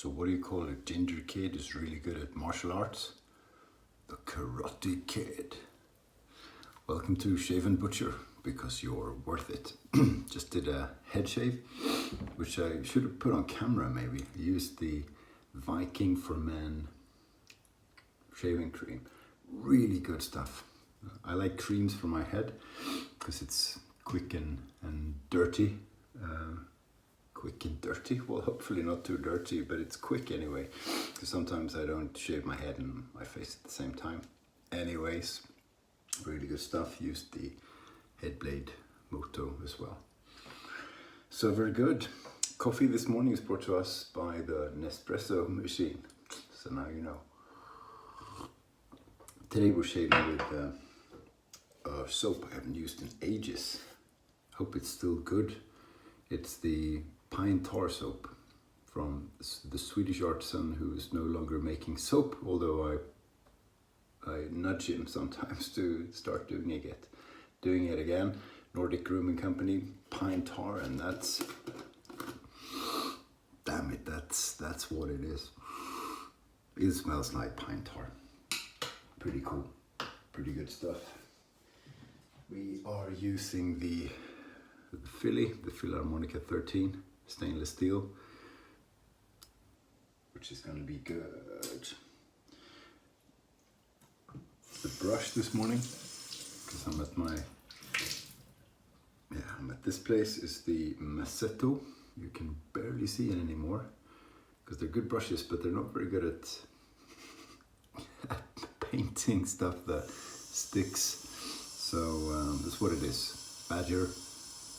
So what do you call it? Ginger Kid is really good at martial arts. The Karate Kid. Welcome to Shave&Butcher, because you're worth it. Just did a head shave, which I should have put on camera maybe. I used the Viking for Men shaving cream. Really good stuff. I like creams for my head because it's quick and dirty. Quick and dirty, well, hopefully not too dirty, but it's quick anyway, because sometimes I don't shave my head and my face at the same time. Anyways, really good stuff. Used the head blade Moto as well. So very good. Coffee this morning is brought to us by the Nespresso machine, so now you know. Today we're shaving with a soap I haven't used in ages. Hope it's still good. It's the pine tar soap from the Swedish artisan who is no longer making soap, although I nudge him sometimes to start doing it again. Nordic Grooming Company, pine tar, and that's, damn it, that's what it is. It smells like pine tar. Pretty cool, pretty good stuff. We are using the Filarmonica 13 stainless steel, which is going to be good. The brush this morning, because I'm at this place, is the Massetto. You can barely see it anymore because they're good brushes, but they're not very good at painting stuff that sticks. So that's what it is. Badger,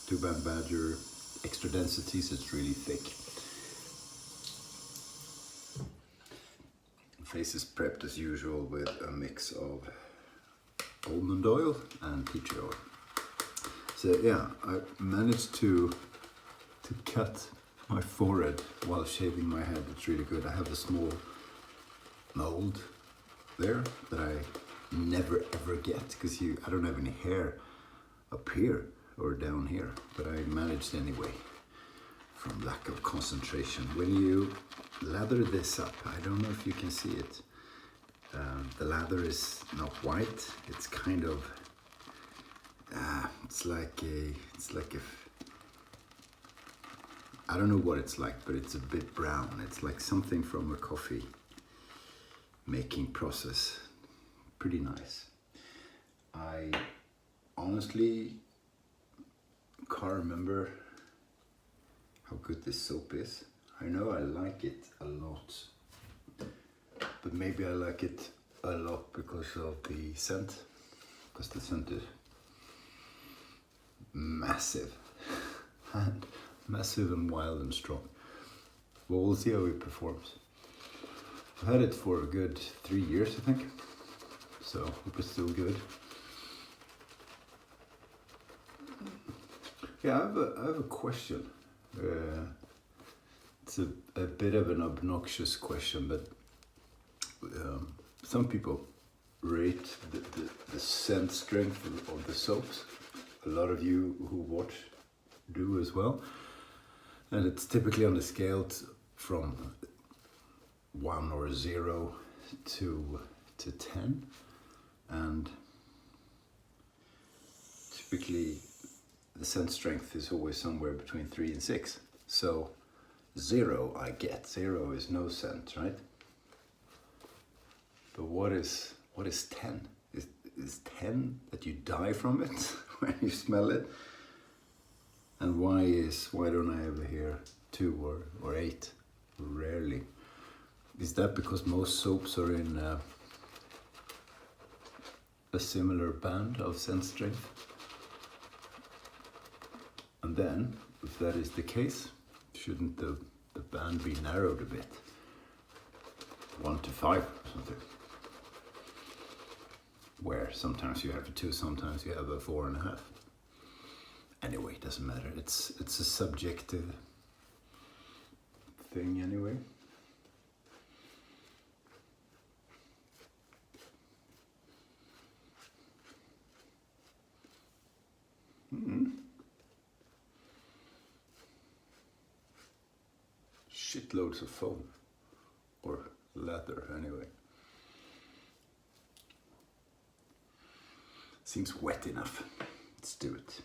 2-band Badger, extra densities, it's really thick. Face is prepped as usual with a mix of almond oil and tea tree oil. So yeah, I managed to cut my forehead while shaving my head. It's really good. I have a small mold there that I never ever get because I don't have any hair up here or down here, but I managed anyway from lack of concentration. When you lather this up, I don't know if you can see it, the lather is not white, it's kind of it's like I don't know what it's like, but it's a bit brown. It's like something from a coffee making process. Pretty nice. I honestly can't remember how good this soap is. I know I like it a lot, but maybe I like it a lot because of the scent, because the scent is massive and wild and strong. Well, we'll see how it performs. I've had it for a good 3 years, I think, so hope it's still good. Yeah, I have a question. It's a bit of an obnoxious question, but some people rate the scent strength of the soaps. A lot of you who watch do as well. And it's typically on the scale from 1 or 0 to 10. And typically the scent strength is always somewhere between 3 and 6. So 0 I get. 0 is no scent, right? But what is 10? Is 10 that you die from it when you smell it? And why don't I ever hear 2 or 8? Rarely. Is that because most soaps are in a similar band of scent strength? And then, if that is the case, shouldn't the band be narrowed a bit? 1 to 5 or something. Where sometimes you have a 2, sometimes you have a 4.5. Anyway, it doesn't matter. It's a subjective thing anyway. Shitloads of foam. or leather anyway. Seems wet enough. Let's do it.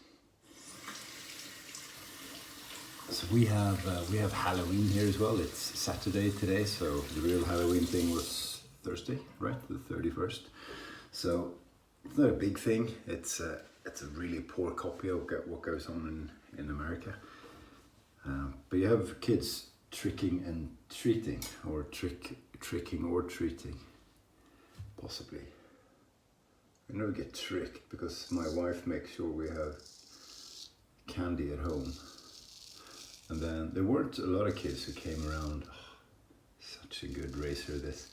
So we have Halloween here as well. It's Saturday today, so the real Halloween thing was Thursday, right? The 31st. So it's not a big thing. It's a really poor copy of what goes on in America. But you have kids tricking and treating, or tricking or treating, possibly. I never get tricked because my wife makes sure we have candy at home. And then there weren't a lot of kids who came around. Oh, such a good racer this.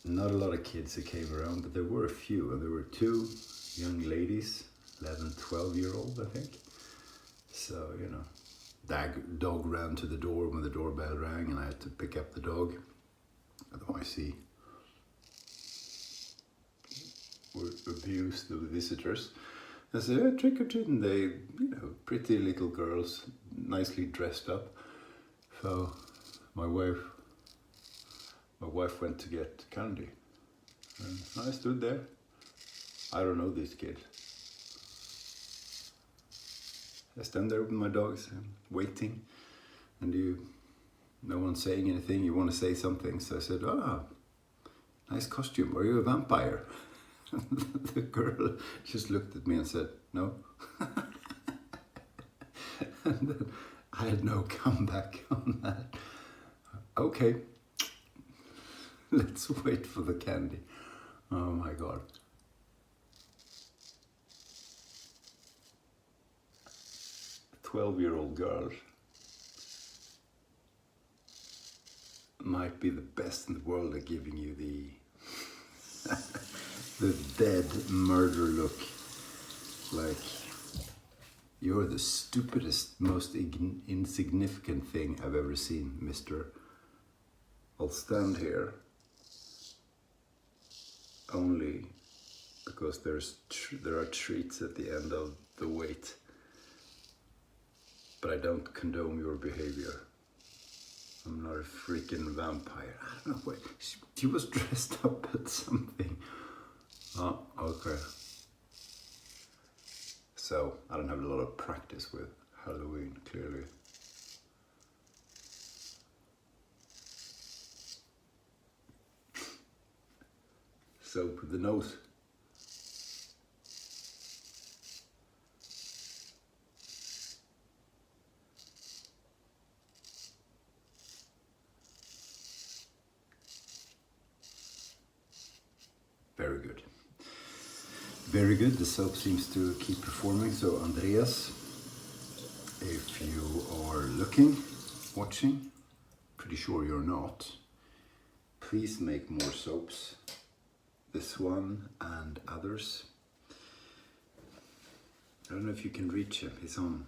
Not a lot of kids who came around, but there were a few. And there were two young ladies, 11, 12-year-old, I think. So, you know, dog ran to the door when the doorbell rang and I had to pick up the dog. Otherwise he would abuse the visitors. I said, yeah, trick or treating. They, you know, pretty little girls, nicely dressed up. So my wife went to get candy. And I stood there. I don't know these kids. I stand there with my dogs, waiting, and no one's saying anything. You want to say something, so I said, nice costume. Are you a vampire? The girl just looked at me and said, no. And then I had no comeback on that. Okay, let's wait for the candy. Oh my God. A 12-year-old girl might be the best in the world at giving you the dead murder look, like you're the stupidest, most insignificant thing I've ever seen, mister. I'll stand here only because there are treats at the end of the wait, but I don't condone your behavior. I'm not a freaking vampire. I don't know why. She was dressed up at something. Oh, okay. So, I don't have a lot of practice with Halloween, clearly. Soap with the nose. Very good. Very good, the soap seems to keep performing. So Andreas, if you are looking, watching, pretty sure you're not, please make more soaps. This one and others. I don't know if you can reach him, he's on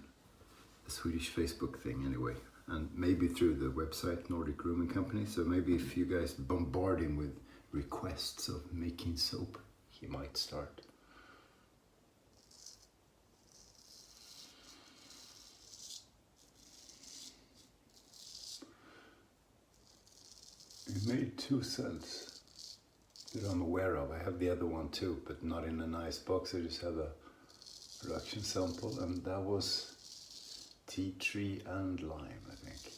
the Swedish Facebook thing anyway. And maybe through the website Nordic Grooming Company. So maybe if you guys bombard him with requests of making soap, he might start. We made 2 cents that I'm aware of. I have the other one too, but not in a nice box. I just have a production sample, and that was tea tree and lime, I think.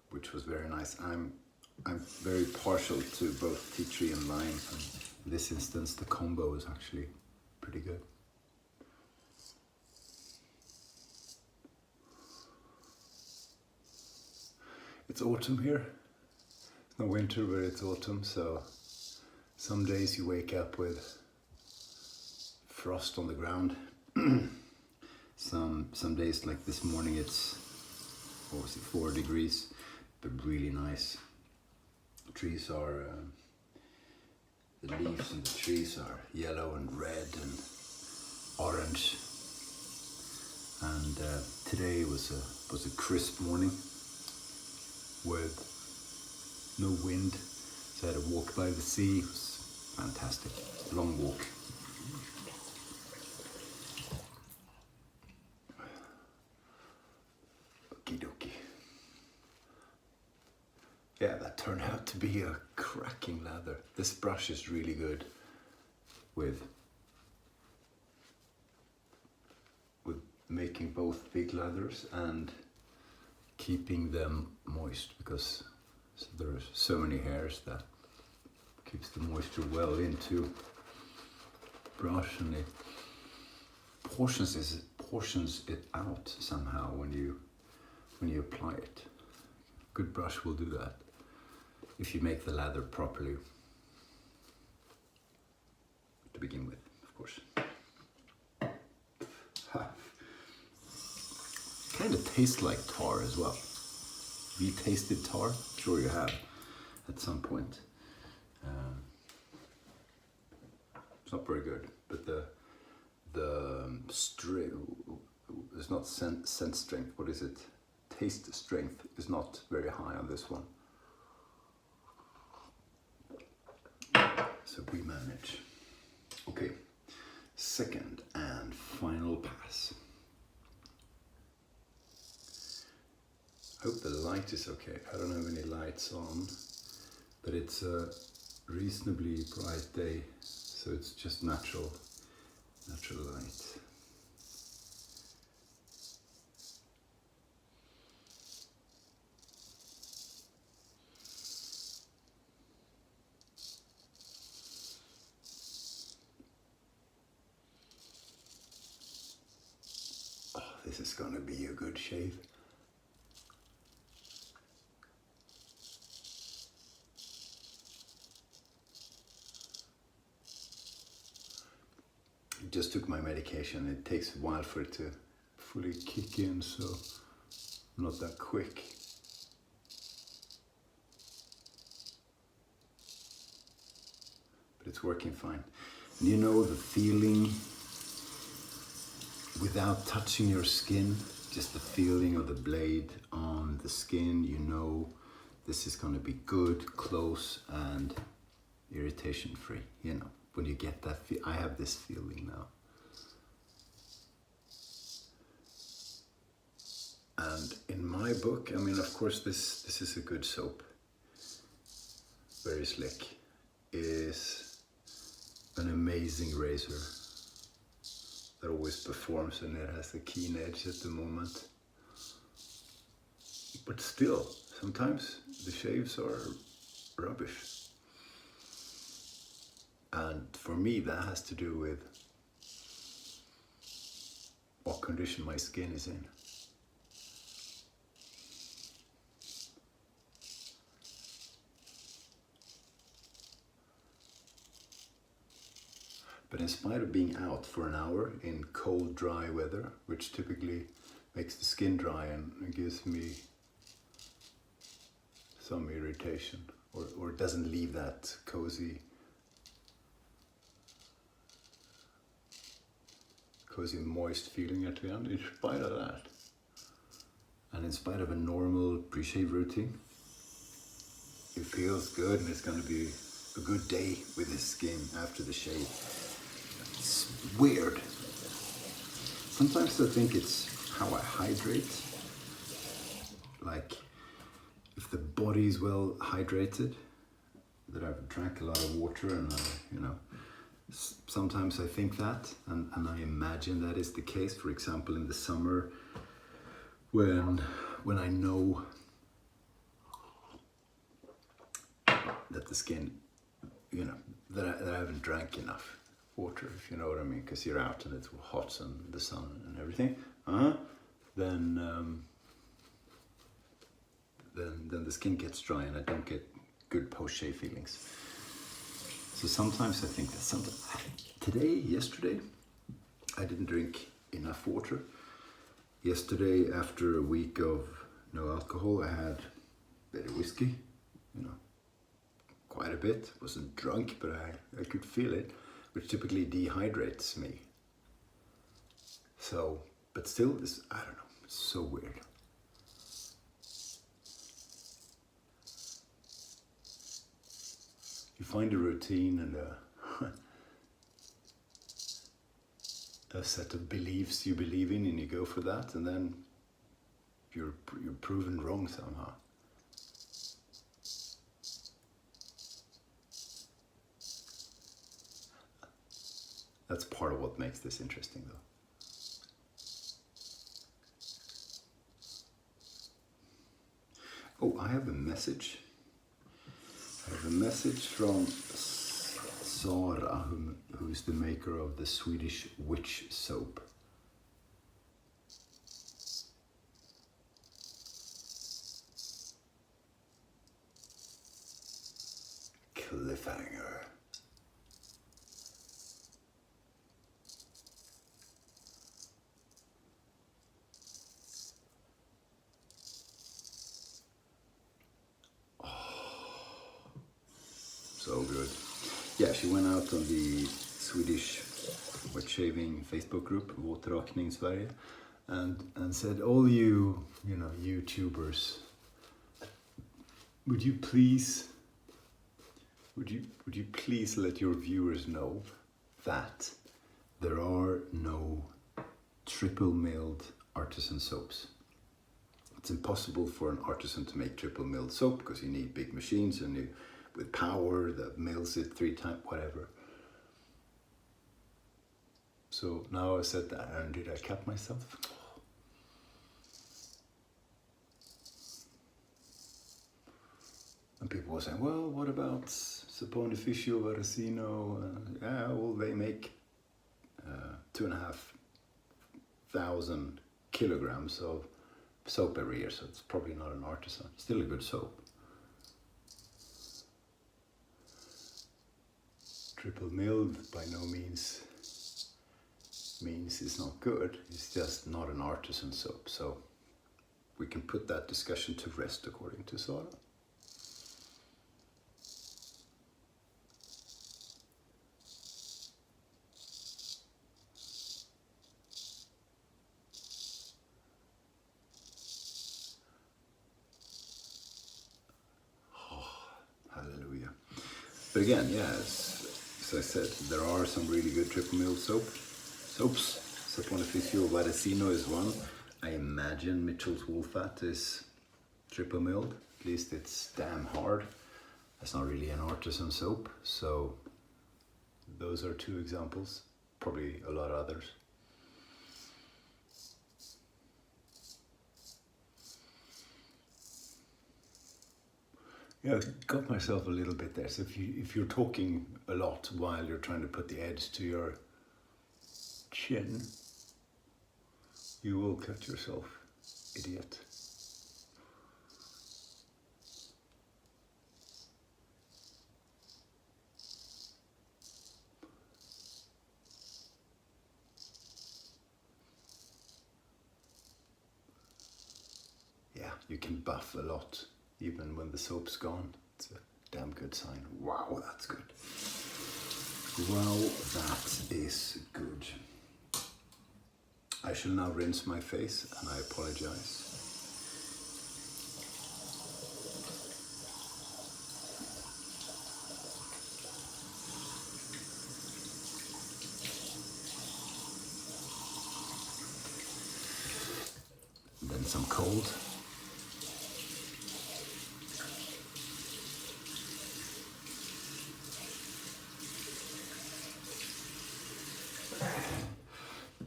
Which was very nice. I'm very partial to both tea tree and lime, and in this instance the combo is actually pretty good. It's autumn here. It's not winter, but it's autumn, so some days you wake up with frost on the ground. Some days, like this morning, it's, what was it, 4 degrees, but really nice. Trees are, the leaves in the trees are yellow and red and orange. And today was a crisp morning with no wind, so I had a walk by the sea. It was fantastic, long walk. Okie dokie. Yeah, that turned out to be a cracking lather. This brush is really good with making both big lathers and keeping them moist, because there's so many hairs that keeps the moisture well into brush, and it portions it out somehow when you apply it. Good brush will do that if you make the lather properly to begin with, of course. Kind of tastes like tar as well. Have you tasted tar? Sure you have at some point. It's not very good, but the strength, it's not scent strength, what is it? Taste strength is not very high on this one. So we manage. Okay, second and final pass. Hope the light is okay. I don't have any lights on, but it's a reasonably bright day, so it's just natural light. Oh, this is gonna be a good shave. Just took my medication. It takes a while for it to fully kick in, so I'm not that quick. But it's working fine. And you know the feeling without touching your skin, just the feeling of the blade on the skin, you know this is going to be good, close, and irritation free, you know. When you get that I have this feeling now. And in my book, I mean, of course, this is a good soap. Very slick. Is an amazing razor that always performs, and it has a keen edge at the moment. But still, sometimes the shaves are rubbish. And for me, that has to do with what condition my skin is in. But in spite of being out for an hour in cold, dry weather, which typically makes the skin dry and gives me some irritation, or doesn't leave that cozy moist feeling at the end, in spite of that, and in spite of a normal pre-shave routine, it feels good, and it's going to be a good day with the skin after the shave. It's weird. Sometimes I think it's how I hydrate. Like, if the body's well hydrated, that I've drank a lot of water, and sometimes I think that, and I imagine that is the case. For example, in the summer, when I know that the skin, that I haven't drank enough water, if you know what I mean, because you're out and it's hot and the sun and everything, then the skin gets dry and I don't get good post-shave feelings. So sometimes I think that yesterday, I didn't drink enough water. Yesterday, after a week of no alcohol, I had a bit of whiskey, quite a bit. Wasn't drunk, but I could feel it, which typically dehydrates me. So, but still, I don't know, it's so weird. You find a routine and a set of beliefs you believe in, and you go for that, and then you're proven wrong somehow. That's part of what makes this interesting, though. Oh, I have a message. I have a message from Sara, who's the maker of the Swedish witch soap. Cliffhanger. So good. Yeah, she went out on the Swedish wet shaving Facebook group, Våtrakning Sverige, and said, all you YouTubers, would you please let your viewers know that there are no triple milled artisan soaps. It's impossible for an artisan to make triple milled soap because you need big machines and with power that mills it 3 times, whatever. So now I said that, and did I cap myself? And people were saying, well, what about Saponificio, Varasino? Yeah, well, they make 2,500 kilograms of soap every year, so it's probably not an artisan. Still a good soap. Triple milled by no means it's not good. It's just not an artisan soap. So we can put that discussion to rest, according to Sara. Hallelujah. But again, yeah, as I said, there are some really good triple milled soaps. Saponificio Varasino is one. I imagine Mitchell's Wool Fat is triple milled. At least it's damn hard. That's not really an artisan soap. So those are 2 examples. Probably a lot of others. Yeah, I got myself a little bit there. So if you're talking a lot while you're trying to put the edge to your chin, you will cut yourself, idiot. Yeah, you can buff a lot. Even when the soap's gone, it's a damn good sign. Wow, that's good. Wow, that is good. I shall now rinse my face, and I apologize. And then some cold.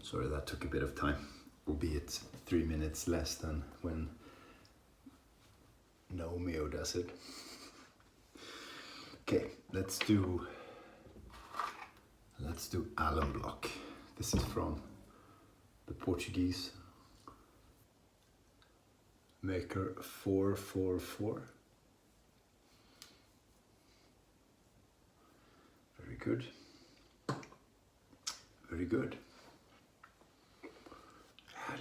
Sorry, that took a bit of time, albeit 3 minutes less than when Naomio does it. Okay, let's do alum block. This is from the Portuguese maker 444. Very good. Very good.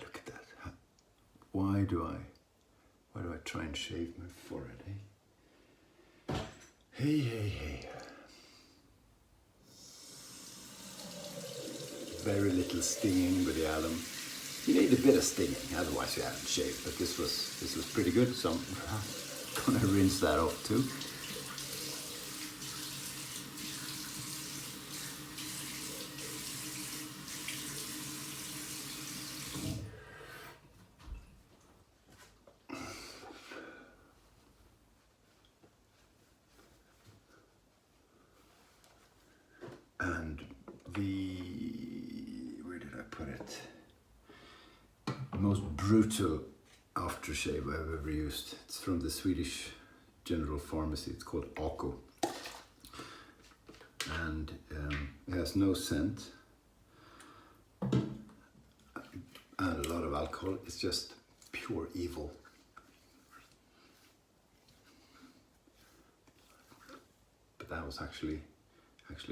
Look at that. Why do I try and shave my forehead, eh? Hey. Very little stinging with the alum. You need a bit of stinging, otherwise you haven't shaved, but this was pretty good, so I'm gonna rinse that off too. where did I put it? The most brutal aftershave I've ever used. It's from the Swedish General Pharmacy. It's called Ako. And it has no scent and a lot of alcohol. It's just pure evil. But that was actually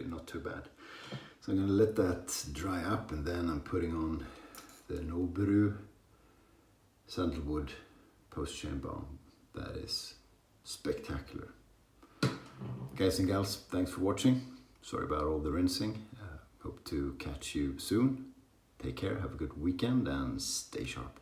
not too bad. So I'm going to let that dry up, and then I'm putting on the Noberu Sandalwood Post-Shave Balm. That is spectacular. Guys and gals, thanks for watching. Sorry about all the rinsing. Hope to catch you soon. Take care, have a good weekend, and stay sharp.